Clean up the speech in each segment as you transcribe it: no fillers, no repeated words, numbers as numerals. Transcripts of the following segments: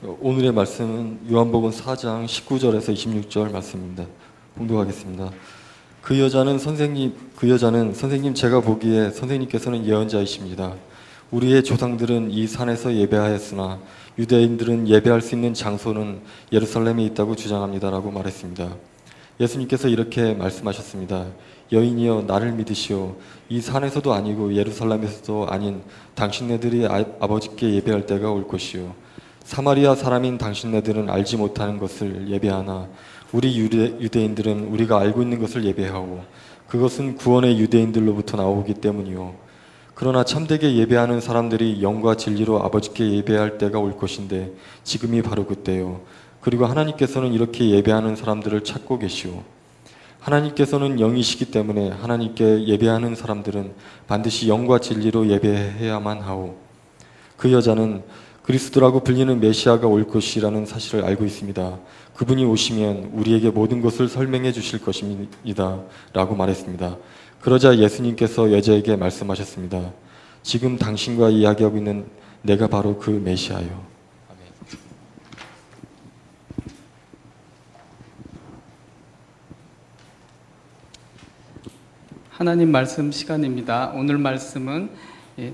오늘의 말씀은 요한복음 4장 19절에서 26절 말씀입니다. 봉독하겠습니다. 그 여자는 선생님 제가 보기에 선생님께서는 예언자이십니다. 우리의 조상들은 이 산에서 예배하였으나 유대인들은 예배할 수 있는 장소는 예루살렘에 있다고 주장합니다라고 말했습니다. 예수님께서 이렇게 말씀하셨습니다. 여인이여 나를 믿으시오. 이 산에서도 아니고 예루살렘에서도 아닌 당신네들이 아버지께 예배할 때가 올 것이오. 사마리아 사람인 당신네들은 알지 못하는 것을 예배하나 우리 유대인들은 우리가 알고 있는 것을 예배하고 그것은 구원의 유대인들로부터 나오기 때문이요. 그러나 참되게 예배하는 사람들이 영과 진리로 아버지께 예배할 때가 올 것인데 지금이 바로 그때요. 그리고 하나님께서는 이렇게 예배하는 사람들을 찾고 계시오. 하나님께서는 영이시기 때문에 하나님께 예배하는 사람들은 반드시 영과 진리로 예배해야만 하오. 그 여자는 그리스도라고 불리는 메시아가 올 것이라는 사실을 알고 있습니다. 그분이 오시면 우리에게 모든 것을 설명해 주실 것입니다. 라고 말했습니다. 그러자 예수님께서 여자에게 말씀하셨습니다. 지금 당신과 이야기하고 있는 내가 바로 그 메시아요. 아멘. 하나님 말씀 시간입니다. 오늘 말씀은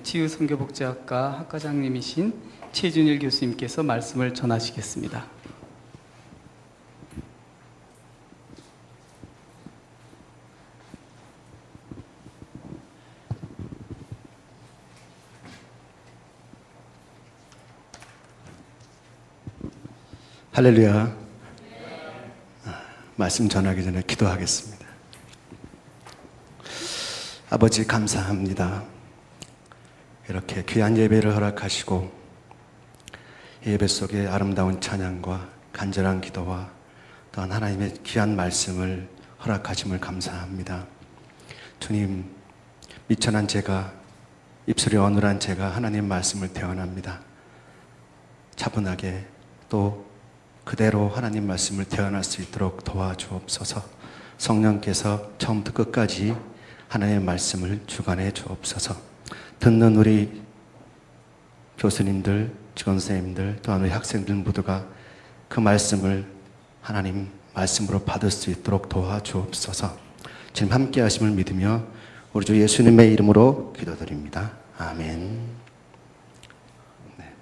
치유선교복지학과 학과장님이신 최준일 교수님께서 말씀을 전하시겠습니다. 할렐루야. 말씀 전하기 전에 기도하겠습니다. 아버지 감사합니다. 이렇게 귀한 예배를 허락하시고 예배 속에 아름다운 찬양과 간절한 기도와 또한 하나님의 귀한 말씀을 허락하심을 감사합니다. 주님, 미천한 제가, 입술이 어눌한 제가 하나님 말씀을 대언합니다. 차분하게 또 그대로 하나님 말씀을 대언할 수 있도록 도와주옵소서. 성령께서 처음부터 끝까지 하나님의 말씀을 주관해 주옵소서. 듣는 우리 교수님들, 직원선생님들, 또한 우리 학생들 모두가 그 말씀을 하나님 말씀으로 받을 수 있도록 도와주옵소서. 지금 함께 하심을 믿으며 우리 주 예수님의 이름으로 기도드립니다. 아멘. 네.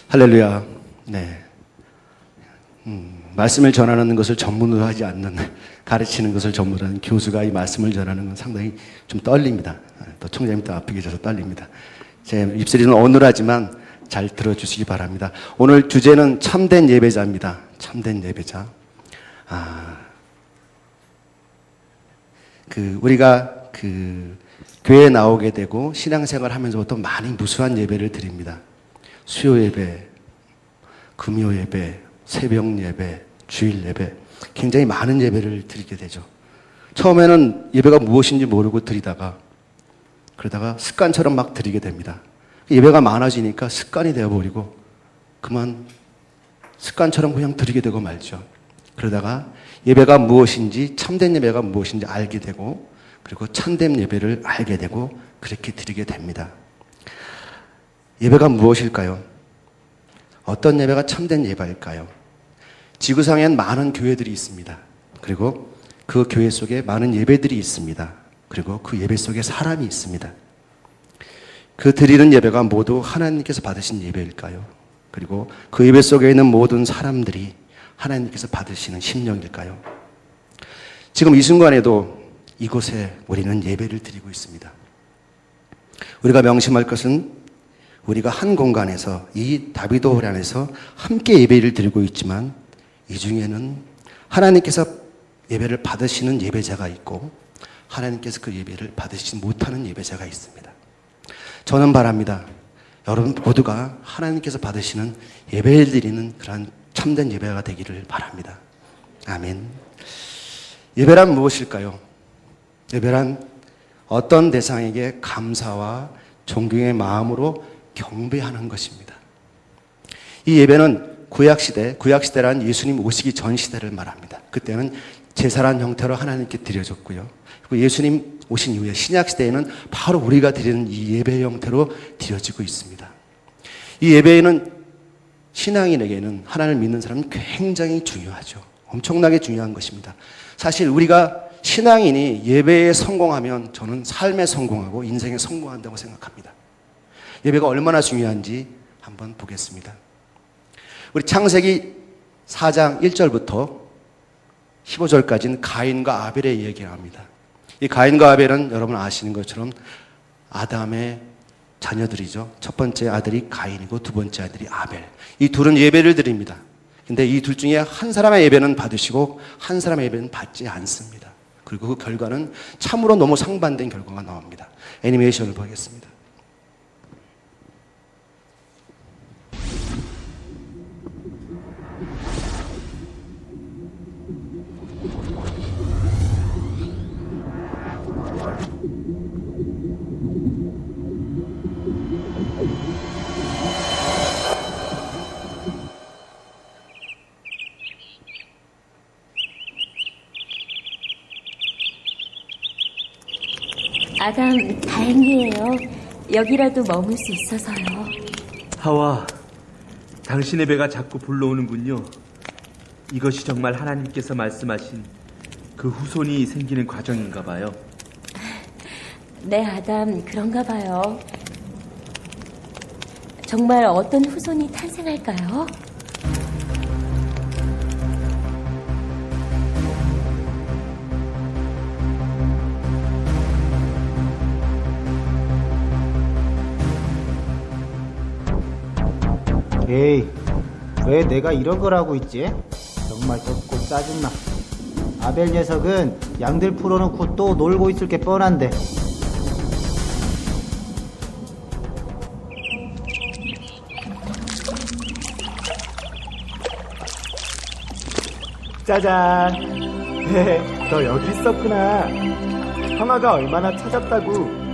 할렐루야. 네. 말씀을 전하는 것을 전문으로 하지 않는, 가르치는 것을 전문으로 하는 교수가 이 말씀을 전하는 건 상당히 좀 떨립니다. 또 총장님 또 앞에 계셔서 떨립니다. 제 입술이 어눌하지만 잘 들어주시기 바랍니다. 오늘 주제는 참된 예배자입니다. 참된 예배자. 우리가 교회에 나오게 되고 신앙생활 하면서부터 많이 무수한 예배를 드립니다. 수요 예배, 금요 예배, 새벽 예배, 주일 예배, 굉장히 많은 예배를 드리게 되죠. 처음에는 예배가 무엇인지 모르고 드리다가 그러다가 습관처럼 막 드리게 됩니다. 예배가 많아지니까 습관이 되어버리고 그만 습관처럼 그냥 드리게 되고 말죠. 그러다가 예배가 무엇인지, 참된 예배가 무엇인지 알게 되고 그리고 참된 예배를 알게 되고 그렇게 드리게 됩니다. 예배가 무엇일까요? 어떤 예배가 참된 예배일까요? 지구상엔 많은 교회들이 있습니다. 그리고 그 교회 속에 많은 예배들이 있습니다. 그리고 그 예배 속에 사람이 있습니다. 그 드리는 예배가 모두 하나님께서 받으신 예배일까요? 그리고 그 예배 속에 있는 모든 사람들이 하나님께서 받으시는 심령일까요? 지금 이 순간에도 이곳에 우리는 예배를 드리고 있습니다. 우리가 명심할 것은 우리가 한 공간에서 이 다비도홀 안에서 함께 예배를 드리고 있지만 이 중에는 하나님께서 예배를 받으시는 예배자가 있고 하나님께서 그 예배를 받으시지 못하는 예배자가 있습니다. 저는 바랍니다. 여러분 모두가 하나님께서 받으시는 예배를 드리는 그러한 참된 예배가 되기를 바랍니다. 아멘. 예배란 무엇일까요? 예배란 어떤 대상에게 감사와 존경의 마음으로 경배하는 것입니다. 이 예배는 구약시대란 예수님 오시기 전 시대를 말합니다. 그때는 제사란 형태로 하나님께 드려졌고요. 그리고 예수님 오신 이후에 신약시대에는 바로 우리가 드리는 이 예배 형태로 드려지고 있습니다. 이 예배는 신앙인에게는 하나님을 믿는 사람은 굉장히 중요하죠. 엄청나게 중요한 것입니다. 사실 우리가 신앙인이 예배에 성공하면 저는 삶에 성공하고 인생에 성공한다고 생각합니다. 예배가 얼마나 중요한지 한번 보겠습니다. 우리 창세기 4장 1절부터 15절까지는 가인과 아벨의 이야기를 합니다. 이 가인과 아벨은 여러분 아시는 것처럼 아담의 자녀들이죠. 첫 번째 아들이 가인이고 두 번째 아들이 아벨. 이 둘은 예배를 드립니다. 근데 이 둘 중에 한 사람의 예배는 받으시고 한 사람의 예배는 받지 않습니다. 그리고 그 결과는 참으로 너무 상반된 결과가 나옵니다. 애니메이션을 보겠습니다. 아담, 다행이에요. 여기라도 머물 수 있어서요. 하와, 당신의 배가 자꾸 불러오는군요. 이것이 정말 하나님께서 말씀하신 그 후손이 생기는 과정인가 봐요. 네, 아담, 그런가 봐요. 정말 어떤 후손이 탄생할까요? 에이, 왜 내가 이런 걸 하고 있지? 정말 덥고 짜증나. 아벨 녀석은 양들 풀어놓고 또 놀고 있을 게 뻔한데. 짜잔. 너 여기 있었구나. 형아가 얼마나 찾았다고.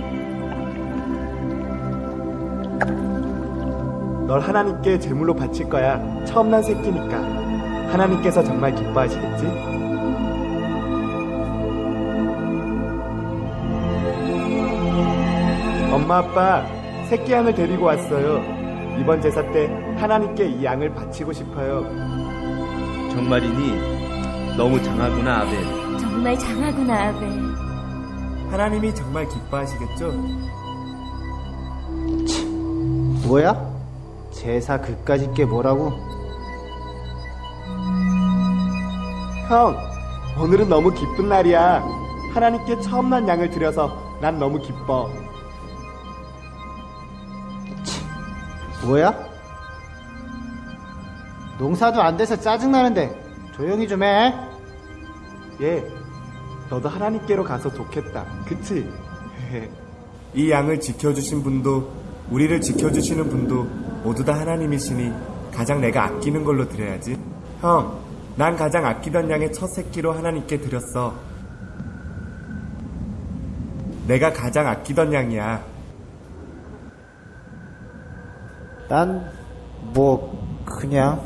널 하나님께 제물로 바칠 거야. 처음 난 새끼니까. 하나님께서 정말 기뻐하시겠지? 엄마 아빠 새끼 양을 데리고 왔어요. 이번 제사 때 하나님께 이 양을 바치고 싶어요. 정말이니? 너무 장하구나, 아벨. 정말 장하구나, 아벨. 하나님이 정말 기뻐하시겠죠? 뭐야? 제사 그까짓 게 뭐라고? 형, 오늘은 너무 기쁜 날이야. 하나님께 처음 난 양을 드려서 난 너무 기뻐. 뭐야? 농사도 안 돼서 짜증나는데 조용히 좀 해. 예, 너도 하나님께로 가서 좋겠다. 그치? 이 양을 지켜주신 분도 우리를 지켜주시는 분도 모두 다 하나님이시니 가장 내가 아끼는 걸로 드려야지. 형, 난 가장 아끼던 양의 첫 새끼로 하나님께 드렸어. 내가 가장 아끼던 양이야. 난 그냥.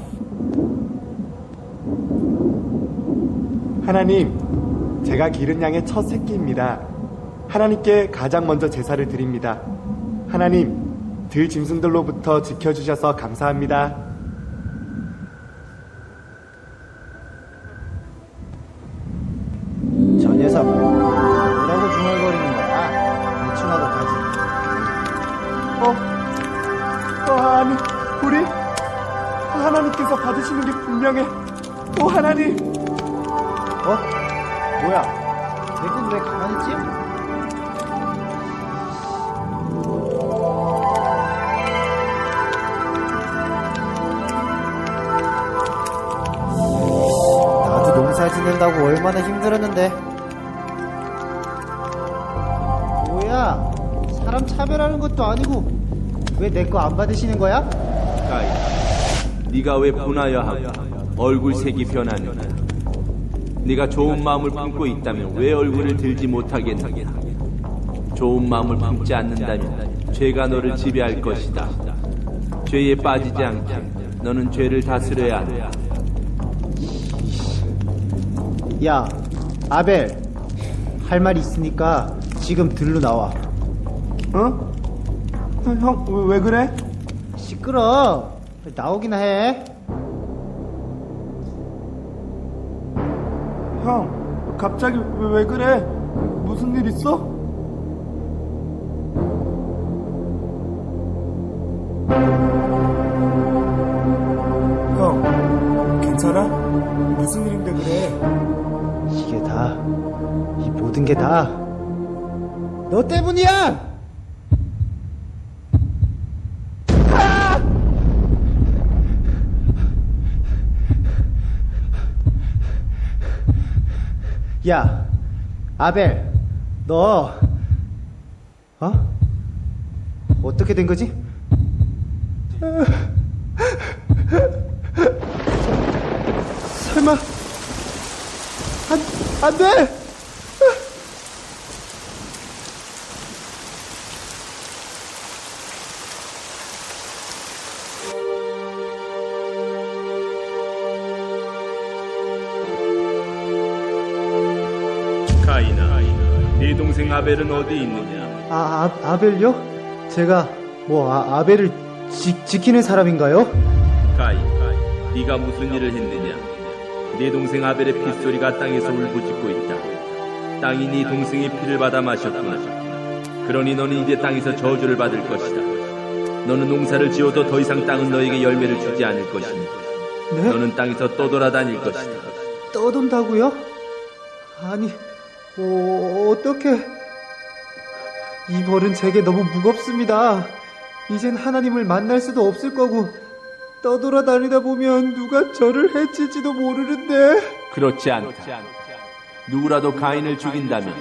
하나님, 제가 기른 양의 첫 새끼입니다. 하나님께 가장 먼저 제사를 드립니다. 하나님, 들 짐승들로부터 지켜주셔서 감사합니다. 저 녀석 뭐라고 중얼거리는 거야? 대충 하고 가지. 아니, 우리 하나님께서 받으시는 게 분명해. 하나님. 뭐야? 내 건 왜 가만히 있지? 나도 농사 지낸다고 얼마나 힘들었는데. 뭐야? 사람 차별하는 것도 아니고 왜 내 거 안 받으시는 거야? 가인, 네가 왜 분하여 하고 얼굴 색이 변하느냐? 네가 좋은 마음을 품고 있다면 왜 얼굴을 들지 못하겠느냐? 좋은 마음을 품지 않는다면 죄가 너를 지배할 것이다. 죄에 빠지지 않게 너는 죄를 다스려야 한다. 야, 아벨, 할 말 있으니까 지금 들로 나와. 형, 왜 그래? 시끄러. 나오기나 해. 형, 갑자기 왜 그래? 무슨 일 있어? 형, 괜찮아? 무슨 일인데 그래? 이게 다, 이 모든 게 다, 너 때문이야! 야, 아벨, 너, 어떻게 된 거지? 설마, 안 돼! 가인아, 네 동생 아벨은 어디 있느냐? 아벨요? 제가, 아벨을 지키는 사람인가요? 가인, 네가 무슨 일을 했느냐? 네 동생 아벨의 핏소리가 땅에서 울부짖고 있다. 땅이 네 동생의 피를 받아 마셨구나. 그러니 너는 이제 땅에서 저주를 받을 것이다. 너는 농사를 지어도 더 이상 땅은 너에게 열매를 주지 않을 것이니 네? 너는 땅에서 떠돌아다닐 것이다. 떠돈다고요? 아니, 어떻게... 이 벌은 제게 너무 무겁습니다. 이젠 하나님을 만날 수도 없을 거고 떠돌아다니다 보면 누가 저를 해칠지도 모르는데. 그렇지 않다. 누구라도 가인을 죽인다면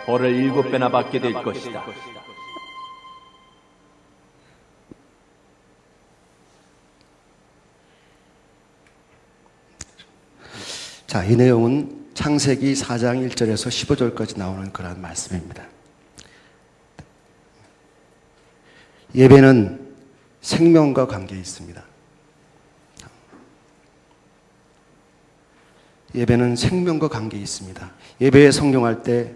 벌을 7배나 받게 될 것이다. 자, 이 내용은 창세기 4장 1절에서 15절까지 나오는 그런 말씀입니다. 예배는 생명과 관계에 있습니다. 예배는 생명과 관계에 있습니다. 예배에 성경할 때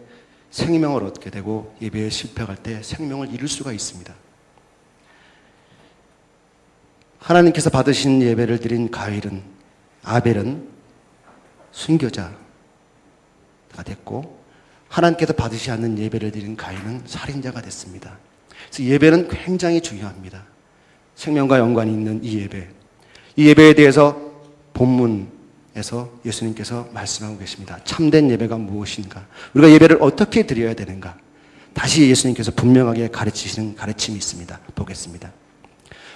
생명을 얻게 되고 예배에 실패할 때 생명을 잃을 수가 있습니다. 하나님께서 받으신 예배를 드린 아벨은 순교자가 됐고 하나님께서 받으시지 않는 예배를 드린 가인은 살인자가 됐습니다. 그래서 예배는 굉장히 중요합니다. 생명과 연관이 있는 이 예배에 대해서 본문에서 예수님께서 말씀하고 계십니다. 참된 예배가 무엇인가? 우리가 예배를 어떻게 드려야 되는가? 다시 예수님께서 분명하게 가르치시는 가르침이 있습니다. 보겠습니다.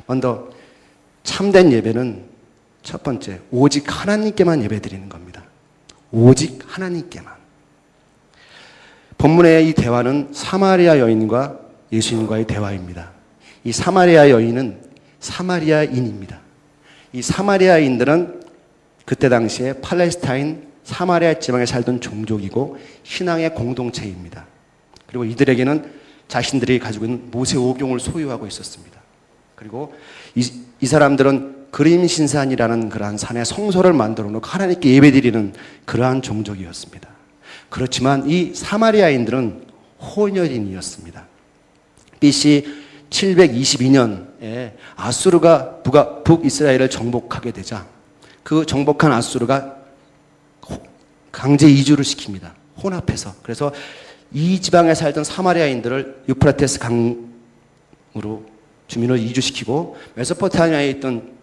먼저 참된 예배는 첫 번째, 오직 하나님께만 예배 드리는 겁니다. 오직 하나님께만. 본문의 이 대화는 사마리아 여인과 예수님과의 대화입니다. 이 사마리아 여인은 사마리아인입니다. 이 사마리아인들은 그때 당시에 팔레스타인 사마리아 지방에 살던 종족이고 신앙의 공동체입니다. 그리고 이들에게는 자신들이 가지고 있는 모세 오경을 소유하고 있었습니다. 그리고 이 사람들은 그림 신산이라는 그러한 산에 성소를 만들어 놓고 하나님께 예배드리는 그러한 종족이었습니다. 그렇지만 이 사마리아인들은 혼혈인이었습니다. BC 722년에 아수르가 북이스라엘을 정복하게 되자 그 정복한 아수르가 강제 이주를 시킵니다. 혼합해서. 그래서 이 지방에 살던 사마리아인들을 유프라테스 강으로 주민을 이주시키고 메소포타미아에 있던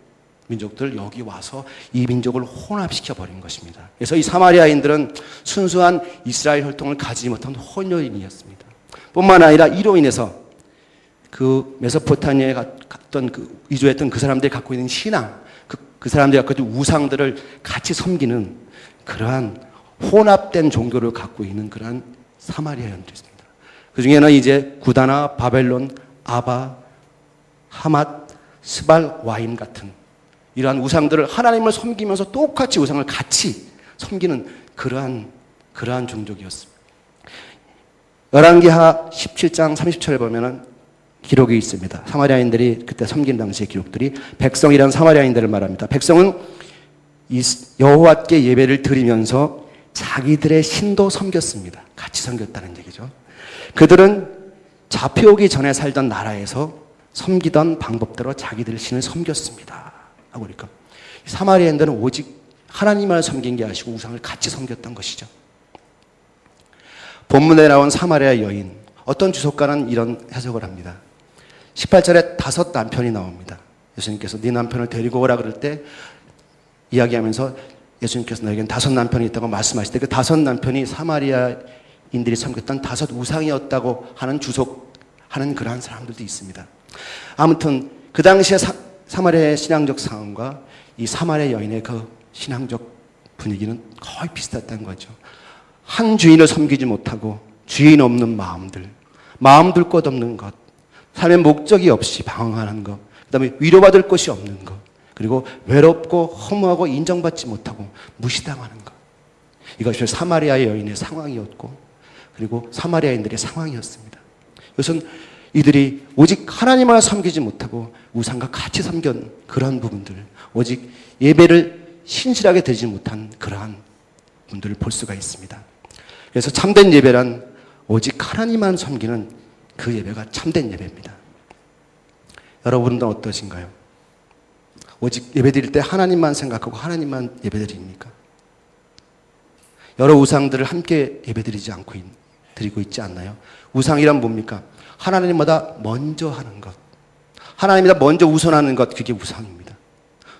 민족들 여기 와서 이 민족을 혼합시켜 버린 것입니다. 그래서 이 사마리아인들은 순수한 이스라엘 혈통을 가지지 못한 혼혈인이었습니다. 뿐만 아니라 이로 인해서 그 메소포타미아에 갔던 이주했던 그 사람들이 갖고 있는 신앙, 그 사람들이 갖고 있는 우상들을 같이 섬기는 그러한 혼합된 종교를 갖고 있는 그러한 사마리아인들입니다. 그 중에는 이제 구다나, 바벨론, 아바, 하맛, 스발, 와임 같은 이러한 우상들을 하나님을 섬기면서 똑같이 우상을 같이 섬기는 그러한 종족이었습니다. 열왕기하 17장 30절에 보면은 기록이 있습니다. 사마리아인들이 그때 섬긴 당시의 기록들이 백성이란 사마리아인들을 말합니다. 백성은 여호와께 예배를 드리면서 자기들의 신도 섬겼습니다. 같이 섬겼다는 얘기죠. 그들은 잡혀오기 전에 살던 나라에서 섬기던 방법대로 자기들 신을 섬겼습니다. 하고 그러니까 사마리아인들은 오직 하나님만 섬긴 게 아니고 우상을 같이 섬겼던 것이죠. 본문에 나온 사마리아 여인, 어떤 주석가는 이런 해석을 합니다. 18절에 5 남편이 나옵니다. 예수님께서 네 남편을 데리고 오라 그럴 때 이야기하면서 예수님께서 너에겐 5 남편이 있다고 말씀하실 때 그 5 남편이 사마리아인들이 섬겼던 5 우상이었다고 하는 주석하는 그러한 사람들도 있습니다. 아무튼 그 당시에 사마리아의 신앙적 상황과 이 사마리아 여인의 그 신앙적 분위기는 거의 비슷했다는 거죠. 한 주인을 섬기지 못하고 주인 없는 마음 둘 것 없는 것, 삶의 목적이 없이 방황하는 것, 그 다음에 위로받을 것이 없는 것, 그리고 외롭고 허무하고 인정받지 못하고 무시당하는 것. 이것이 사마리아 여인의 상황이었고, 그리고 사마리아인들의 상황이었습니다. 이것은 이들이 오직 하나님만 섬기지 못하고 우상과 같이 섬긴 그러한 부분들, 오직 예배를 신실하게 드리지 못한 그러한 분들을 볼 수가 있습니다. 그래서 참된 예배란 오직 하나님만 섬기는 그 예배가 참된 예배입니다. 여러분은 어떠신가요? 오직 예배 드릴 때 하나님만 생각하고 하나님만 예배 드립니까? 여러 우상들을 함께 예배 드리고 있지 않나요? 우상이란 뭡니까? 하나님보다 먼저 하는 것, 하나님보다 먼저 우선하는 것, 그게 우상입니다.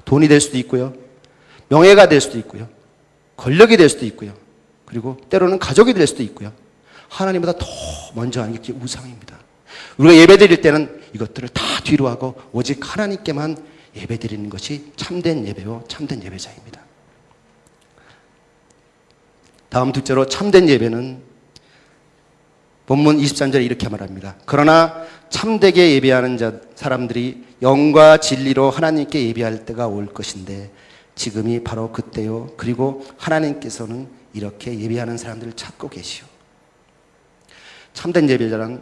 돈이 될 수도 있고요, 명예가 될 수도 있고요, 권력이 될 수도 있고요, 그리고 때로는 가족이 될 수도 있고요. 하나님보다 더 먼저 하는 게 우상입니다. 우리가 예배 드릴 때는 이것들을 다 뒤로 하고 오직 하나님께만 예배 드리는 것이 참된 예배요, 참된 예배자입니다. 다음 둘째로 참된 예배는 본문 23절에 이렇게 말합니다. 그러나 참되게 예배하는 사람들이 영과 진리로 하나님께 예배할 때가 올 것인데 지금이 바로 그때요. 그리고 하나님께서는 이렇게 예배하는 사람들을 찾고 계시오. 참된 예배자는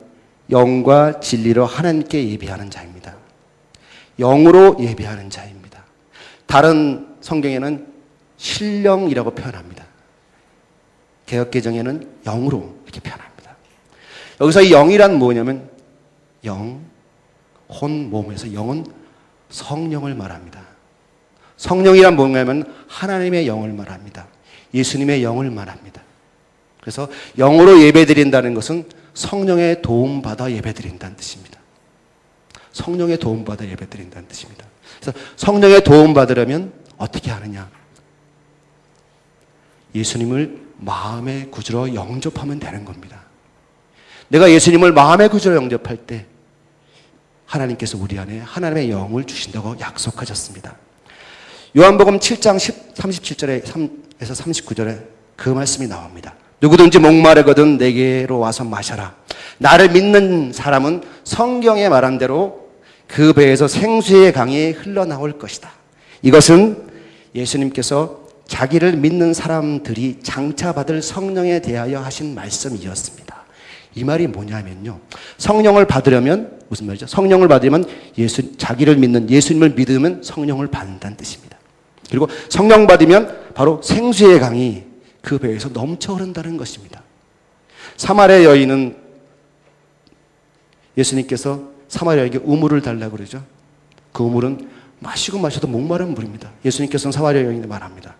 영과 진리로 하나님께 예배하는 자입니다. 영으로 예배하는 자입니다. 다른 성경에는 신령이라고 표현합니다. 개역개정에는 영으로 이렇게 표현합니다. 여기서 이 영이란 뭐냐면 영, 혼, 몸에서 영은 성령을 말합니다. 성령이란 뭐냐면 하나님의 영을 말합니다. 예수님의 영을 말합니다. 그래서 영으로 예배드린다는 것은 성령의 도움받아 예배드린다는 뜻입니다. 성령의 도움받아 예배드린다는 뜻입니다. 그래서 성령의 도움받으려면 어떻게 하느냐? 예수님을 마음의 구주로 영접하면 되는 겁니다. 내가 예수님을 마음의 구주로 영접할 때 하나님께서 우리 안에 하나님의 영을 주신다고 약속하셨습니다. 요한복음 7장 37절에서 39절에 그 말씀이 나옵니다. 누구든지 목마르거든 내게로 와서 마셔라. 나를 믿는 사람은 성경에 말한 대로 그 배에서 생수의 강이 흘러나올 것이다. 이것은 예수님께서 자기를 믿는 사람들이 장차받을 성령에 대하여 하신 말씀이었습니다. 이 말이 뭐냐면요, 성령을 받으려면 무슨 말이죠? 성령을 받으려면 자기를 믿는 예수님을 믿으면 성령을 받는다는 뜻입니다. 그리고 성령 받으면 바로 생수의 강이 그 배에서 넘쳐 흐른다는 것입니다. 사마리아 여인은 예수님께서 사마리아에게 우물을 달라고 그러죠. 그 우물은 마시고 마셔도 목마른 물입니다. 예수님께서는 사마리아 여인에 말합니다.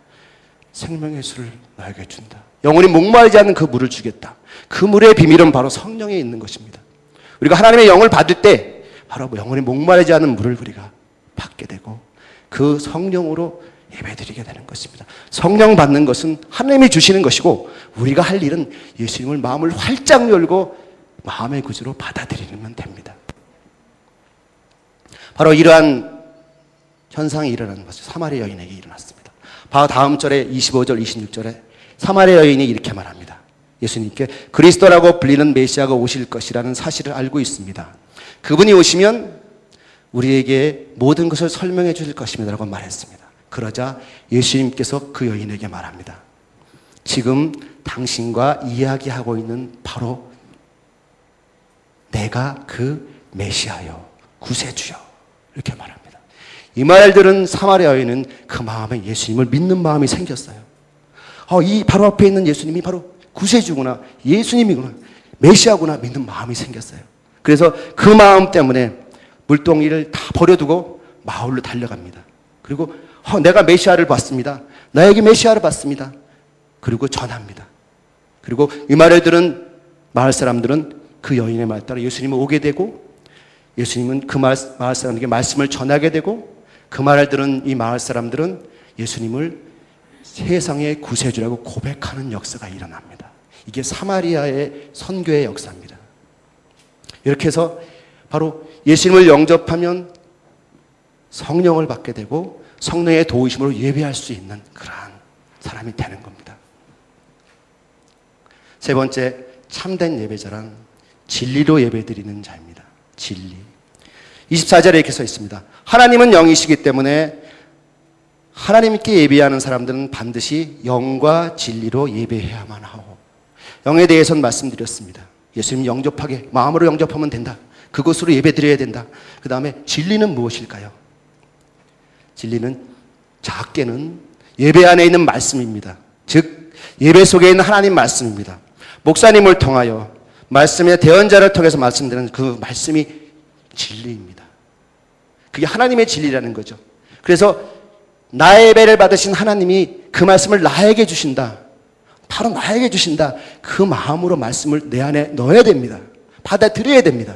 생명의 술을 나에게 준다. 영원히 목마르지 않는 그 물을 주겠다. 그 물의 비밀은 바로 성령에 있는 것입니다. 우리가 하나님의 영을 받을 때 바로 영원히 목마르지 않은 물을 우리가 받게 되고 그 성령으로 예배드리게 되는 것입니다. 성령 받는 것은 하나님이 주시는 것이고 우리가 할 일은 예수님을 마음을 활짝 열고 마음의 구주로 받아들이면 됩니다. 바로 이러한 현상이 일어나는 것이 사마리아 여인에게 일어났습니다. 바로 다음 절에 25절 26절에 사마리아 여인이 이렇게 말합니다. 예수님께 그리스도라고 불리는 메시아가 오실 것이라는 사실을 알고 있습니다. 그분이 오시면 우리에게 모든 것을 설명해 주실 것입니다 라고 말했습니다. 그러자 예수님께서 그 여인에게 말합니다. 지금 당신과 이야기하고 있는 바로 내가 그 메시아요, 구세주요, 이렇게 말합니다. 이 말들은 사마리아 여인은 그 마음에 예수님을 믿는 마음이 생겼어요. 이 바로 앞에 있는 예수님이 바로 구세주구나, 예수님이구나, 메시아구나 믿는 마음이 생겼어요. 그래서 그 마음 때문에 물동이를 다 버려두고 마을로 달려갑니다. 그리고 내가 메시아를 봤습니다. 나에게 메시아를 봤습니다. 그리고 전합니다. 그리고 이 말을 들은 마을 사람들은 그 여인의 말 따라 예수님을 오게 되고, 예수님은 그 마을 사람들에게 말씀을 전하게 되고, 그 말을 들은 이 마을 사람들은 예수님을 세상의 구세주라고 고백하는 역사가 일어납니다. 이게 사마리아의 선교의 역사입니다. 이렇게 해서 바로 예수님을 영접하면 성령을 받게 되고 성령의 도우심으로 예배할 수 있는 그러한 사람이 되는 겁니다. 세 번째, 참된 예배자란 진리로 예배드리는 자입니다. 진리. 24절에 이렇게 써 있습니다. 하나님은 영이시기 때문에 하나님께 예배하는 사람들은 반드시 영과 진리로 예배해야만 하고, 영에 대해서는 말씀드렸습니다. 예수님 영접하게 마음으로 영접하면 된다. 그것으로 예배드려야 된다. 그 다음에 진리는 무엇일까요? 진리는 작게는 예배 안에 있는 말씀입니다. 즉 예배 속에 있는 하나님 말씀입니다. 목사님을 통하여 말씀의 대언자를 통해서 말씀드리는 그 말씀이 진리입니다. 그게 하나님의 진리라는 거죠. 그래서 나의 예배를 받으신 하나님이 그 말씀을 나에게 주신다. 바로 나에게 주신다. 그 마음으로 말씀을 내 안에 넣어야 됩니다. 받아들여야 됩니다.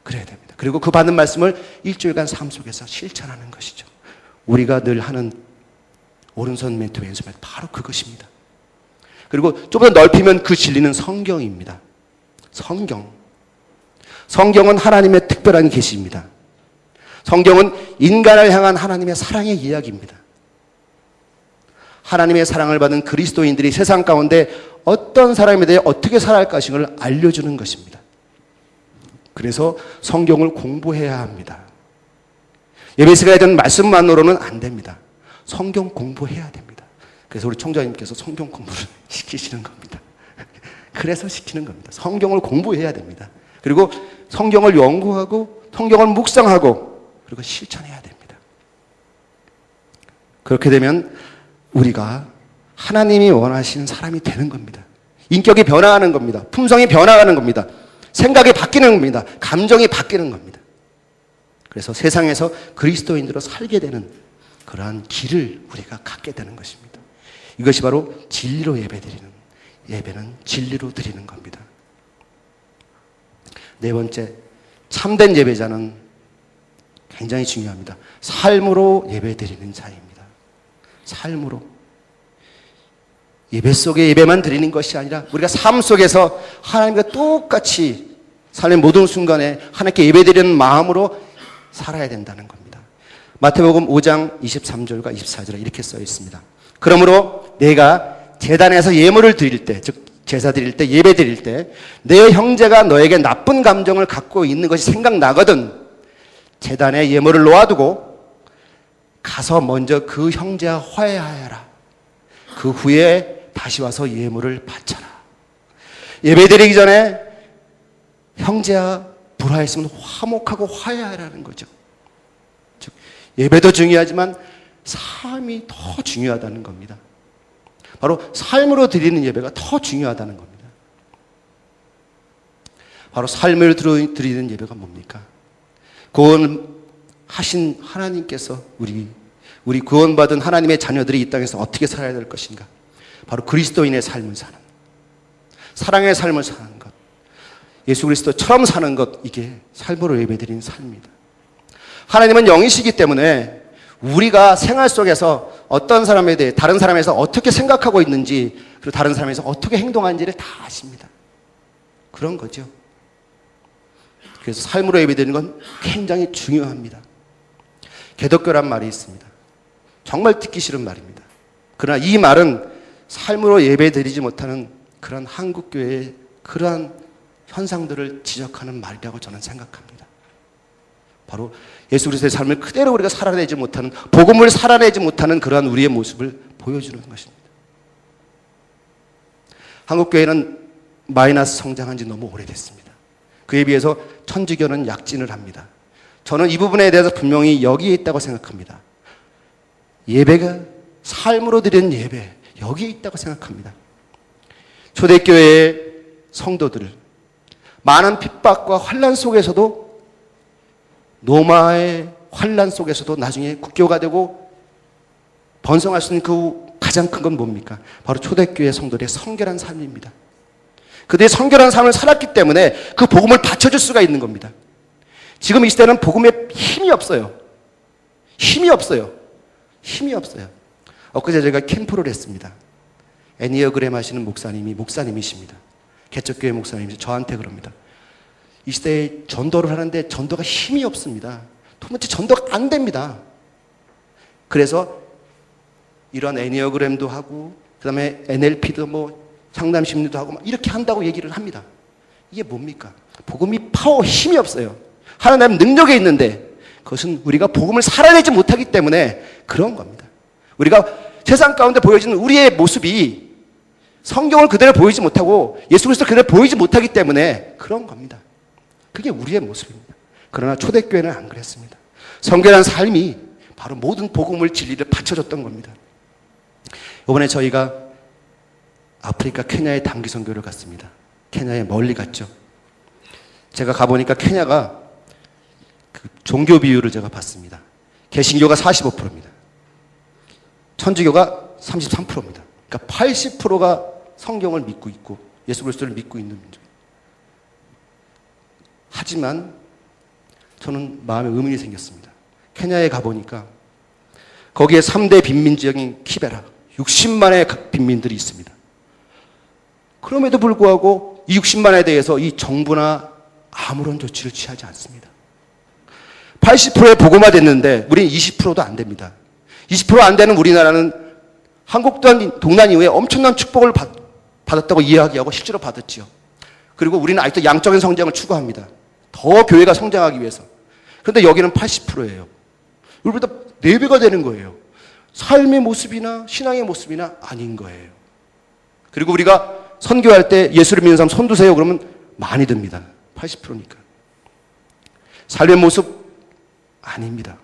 그래야 됩니다. 그리고 그 받은 말씀을 일주일간 삶 속에서 실천하는 것이죠. 우리가 늘 하는 오른손 멘트 왼손 멘트 바로 그것입니다. 그리고 좀 더 넓히면 그 진리는 성경입니다. 성경은 하나님의 특별한 계시입니다. 성경은 인간을 향한 하나님의 사랑의 이야기입니다. 하나님의 사랑을 받은 그리스도인들이 세상 가운데 어떤 사람에 대해 어떻게 살아야 할 것인가를 알려주는 것입니다. 그래서 성경을 공부해야 합니다. 예배 시간에 대한 말씀만으로는 안 됩니다. 성경 공부해야 됩니다. 그래서 우리 총장님께서 성경 공부를 시키시는 겁니다. 그래서 시키는 겁니다. 성경을 공부해야 됩니다. 그리고 성경을 연구하고 성경을 묵상하고 그리고 실천해야 됩니다. 그렇게 되면 우리가 하나님이 원하시는 사람이 되는 겁니다. 인격이 변화하는 겁니다. 품성이 변화하는 겁니다. 생각이 바뀌는 겁니다. 감정이 바뀌는 겁니다. 그래서 세상에서 그리스도인으로 살게 되는 그러한 길을 우리가 갖게 되는 것입니다. 이것이 바로 진리로 예배드리는, 예배는 진리로 드리는 겁니다. 네 번째, 참된 예배자는 굉장히 중요합니다. 삶으로 예배드리는 자입니다. 삶으로. 예배 속에 예배만 드리는 것이 아니라 우리가 삶 속에서 하나님과 똑같이 삶의 모든 순간에 하나님께 예배드리는 마음으로 살아야 된다는 겁니다. 마태복음 5장 23절과 24절에 이렇게 써 있습니다. 그러므로 내가 제단에서 예물을 드릴 때, 즉 제사 드릴 때, 예배 드릴 때 내 형제가 너에게 나쁜 감정을 갖고 있는 것이 생각나거든 제단에 예물을 놓아두고 가서 먼저 그 화해와 화해하여라. 그 후에 다시 와서 예물을 바쳐라. 예배 드리기 전에 형제와 불화했으면 화목하고 화해하라는 거죠. 즉 예배도 중요하지만 삶이 더 중요하다는 겁니다. 바로 삶으로 드리는 예배가 더 중요하다는 겁니다. 바로 삶을 드리는 예배가 뭡니까? 구원하신 하나님께서 우리 구원받은 하나님의 자녀들이 이 땅에서 어떻게 살아야 될 것인가? 바로 그리스도인의 삶을 사는, 사랑의 삶을 사는 것, 예수 그리스도처럼 사는 것, 이게 삶으로 예배드리는 삶입니다. 하나님은 영이시기 때문에 우리가 생활 속에서 어떤 사람에 대해 다른 사람에서 어떻게 생각하고 있는지 그리고 다른 사람에서 어떻게 행동하는지를 다 아십니다. 그런 거죠. 그래서 삶으로 예배드리는 건 굉장히 중요합니다. 개덕교란 말이 있습니다. 정말 듣기 싫은 말입니다. 그러나 이 말은 삶으로 예배드리지 못하는 그런 한국교회의 그러한 현상들을 지적하는 말이라고 저는 생각합니다. 바로 예수 그리스도의 삶을 그대로 우리가 살아내지 못하는, 복음을 살아내지 못하는 그러한 우리의 모습을 보여주는 것입니다. 한국교회는 마이너스 성장한 지 너무 오래됐습니다. 그에 비해서 천주교는 약진을 합니다. 저는 이 부분에 대해서 분명히 여기에 있다고 생각합니다. 예배가 삶으로 드리는 예배, 여기에 있다고 생각합니다. 초대교회의 성도들, 많은 핍박과 환난 속에서도 노마의 환란 속에서도 나중에 국교가 되고 번성할 수 있는 그 가장 큰 건 뭡니까? 바로 초대교회 성도들의 성결한 삶입니다. 그들의 성결한 삶을 살았기 때문에 그 복음을 받쳐줄 수가 있는 겁니다. 지금 이 시대는 복음에 힘이 없어요. 힘이 없어요. 힘이 없어요. 엊그제 저희가 캠프를 했습니다. 애니어그램 하시는 목사님이십니다. 개척교회 목사님이 저한테 그럽니다. 이 시대에 전도를 하는데 전도가 힘이 없습니다. 도무지 전도가 안 됩니다. 그래서 이런 애니어그램도 하고 그다음에 NLP도 상담심리도 하고 이렇게 한다고 얘기를 합니다. 이게 뭡니까? 복음이 파워, 힘이 없어요. 하나님 능력이 있는데 그것은 우리가 복음을 살아내지 못하기 때문에 그런 겁니다. 우리가 세상 가운데 보여지는 우리의 모습이 성경을 그대로 보이지 못하고 예수 그리스도를 그대로 보이지 못하기 때문에 그런 겁니다. 그게 우리의 모습입니다. 그러나 초대교회는 안 그랬습니다. 성결한 삶이 바로 모든 복음을 진리를 받쳐줬던 겁니다. 이번에 저희가 아프리카 케냐에 단기 선교를 갔습니다. 케냐에 멀리 갔죠. 제가 가보니까 케냐가 그 종교 비율을 제가 봤습니다. 개신교가 45%입니다. 천주교가 33%입니다. 그러니까 80%가 성경을 믿고 있고 예수 그리스도를 믿고 있는 민족. 하지만 저는 마음에 의문이 생겼습니다. 케냐에 가보니까 거기에 3대 빈민 지역인 키베라 60만의 빈민들이 있습니다. 그럼에도 불구하고 이 60만에 대해서 이 정부나 아무런 조치를 취하지 않습니다. 80%의 복음화됐는데 우리는 20%도 안 됩니다. 20% 안 되는 우리나라는 한국 동란 이후에 엄청난 축복을 받았다고 이야기하고 실제로 받았지요. 그리고 우리는 아직도 양적인 성장을 추구합니다. 더 교회가 성장하기 위해서. 그런데 여기는 80%예요. 우리보다 4배가 되는 거예요. 삶의 모습이나 신앙의 모습이나 아닌 거예요. 그리고 우리가 선교할 때 예수를 믿는 사람 손 드세요 그러면 많이 듭니다. 80%니까. 삶의 모습 아닙니다.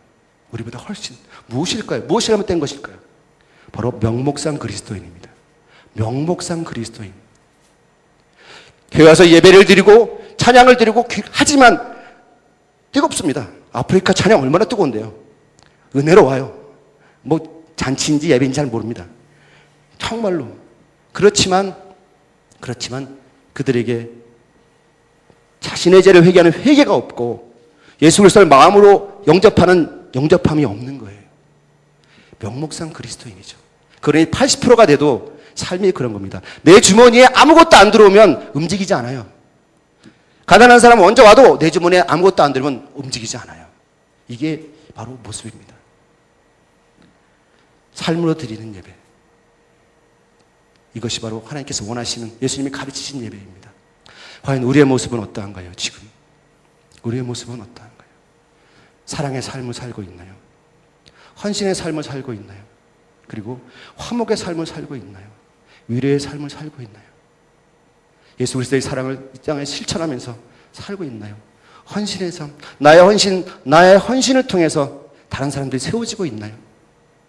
우리보다 훨씬. 무엇일까요? 무엇이 잘못된 것일까요? 바로 명목상 그리스도인입니다. 명목상 그리스도인. 교회 와서 예배를 드리고 찬양을 드리고 하지만 뜨겁습니다. 아프리카 찬양 얼마나 뜨거운데요. 은혜로 와요. 잔치인지 예배인지 잘 모릅니다. 정말로. 그렇지만 그들에게 자신의 죄를 회개하는 회개가 없고 예수 그리스도를 마음으로 영접함이 없는 거예요. 명목상 그리스도인이죠. 그러니 80%가 돼도 삶이 그런 겁니다. 내 주머니에 아무것도 안 들어오면 움직이지 않아요. 가난한 사람은 언제 와도 내 주머니에 아무것도 안 들어오면 움직이지 않아요. 이게 바로 모습입니다. 삶으로 드리는 예배. 이것이 바로 하나님께서 원하시는 예수님이 가르치신 예배입니다. 과연 우리의 모습은 어떠한가요? 지금 우리의 모습은 어떠한가요? 사랑의 삶을 살고 있나요? 헌신의 삶을 살고 있나요? 그리고 화목의 삶을 살고 있나요? 위로의 삶을 살고 있나요? 예수 그리스도의 사랑을 이 땅에 실천하면서 살고 있나요? 헌신의 삶, 나의 헌신을 통해서 다른 사람들이 세워지고 있나요?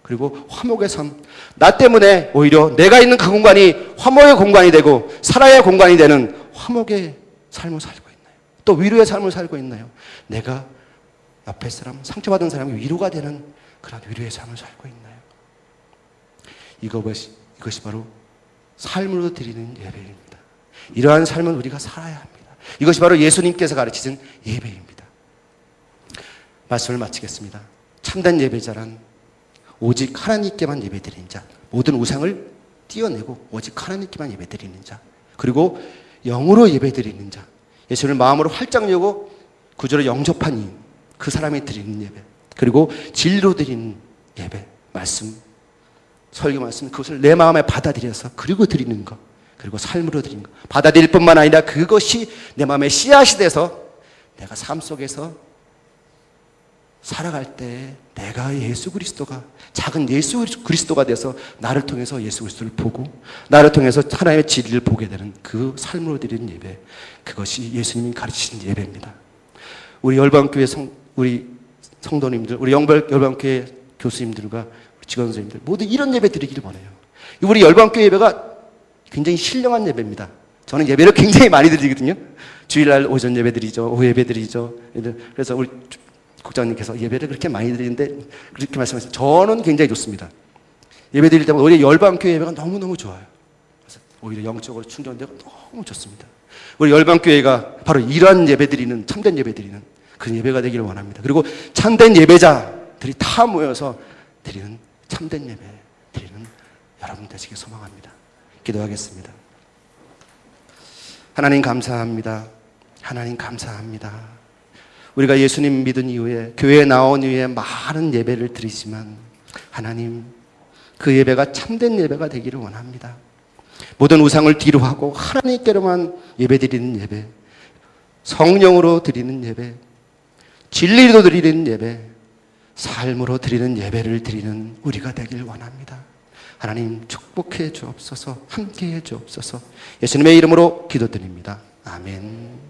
그리고 화목의 삶, 나 때문에 오히려 내가 있는 그 공간이 화목의 공간이 되고 사랑의 공간이 되는 화목의 삶을 살고 있나요? 또 위로의 삶을 살고 있나요? 내가 옆에 사람, 상처받은 사람이 위로가 되는 그런 위로의 삶을 살고 있나요? 이것이 바로 삶으로 드리는 예배입니다. 이러한 삶은 우리가 살아야 합니다. 이것이 바로 예수님께서 가르치신 예배입니다. 말씀을 마치겠습니다. 참된 예배자란 오직 하나님께만 예배드리는 자, 모든 우상을 띄어내고 오직 하나님께만 예배드리는 자, 그리고 영으로 예배드리는 자, 예수를 마음으로 활짝 여고 구주로 영접한 이, 그 사람이 드리는 예배, 그리고 진리로 드리는 예배, 말씀, 설교 말씀, 그것을 내 마음에 받아들여서 그리고 드리는 것, 그리고 삶으로 드리는 것, 받아들일 뿐만 아니라 그것이 내 마음에 씨앗이 돼서 내가 삶 속에서 살아갈 때 내가 예수 그리스도가, 작은 예수 그리스도가 돼서 나를 통해서 예수 그리스도를 보고 나를 통해서 하나님의 진리를 보게 되는 그 삶으로 드리는 예배, 그것이 예수님이 가르치신 예배입니다. 우리 열방교회 우리 성도님들, 우리 열방교회 교수님들과 직원 선생님들 모두 이런 예배 드리기를 원해요. 우리 열방교회 예배가 굉장히 신령한 예배입니다. 저는 예배를 굉장히 많이 드리거든요. 주일날 오전 예배 드리죠. 오후 예배 드리죠. 그래서 우리 국장님께서 예배를 그렇게 많이 드리는데 그렇게 말씀하셨어요. 저는 굉장히 좋습니다. 예배 드릴 때마다 오히려 열방교회 예배가 너무너무 좋아요. 그래서 오히려 영적으로 충전되고 너무 좋습니다. 우리 열방교회가 바로 이러한 예배 드리는, 참된 예배 드리는 그런 예배가 되기를 원합니다. 그리고 참된 예배자들이 다 모여서 드리는 참된 예배 드리는 여러분 되시길 소망합니다. 기도하겠습니다. 하나님 감사합니다. 하나님 감사합니다. 우리가 예수님 믿은 이후에 교회에 나온 이후에 많은 예배를 드리지만 하나님 그 예배가 참된 예배가 되기를 원합니다. 모든 우상을 뒤로 하고 하나님께로만 예배 드리는 예배, 성령으로 드리는 예배, 진리로 드리는 예배, 삶으로 드리는 예배를 드리는 우리가 되길 원합니다. 하나님 축복해 주옵소서, 함께해 주옵소서. 예수님의 이름으로 기도드립니다. 아멘.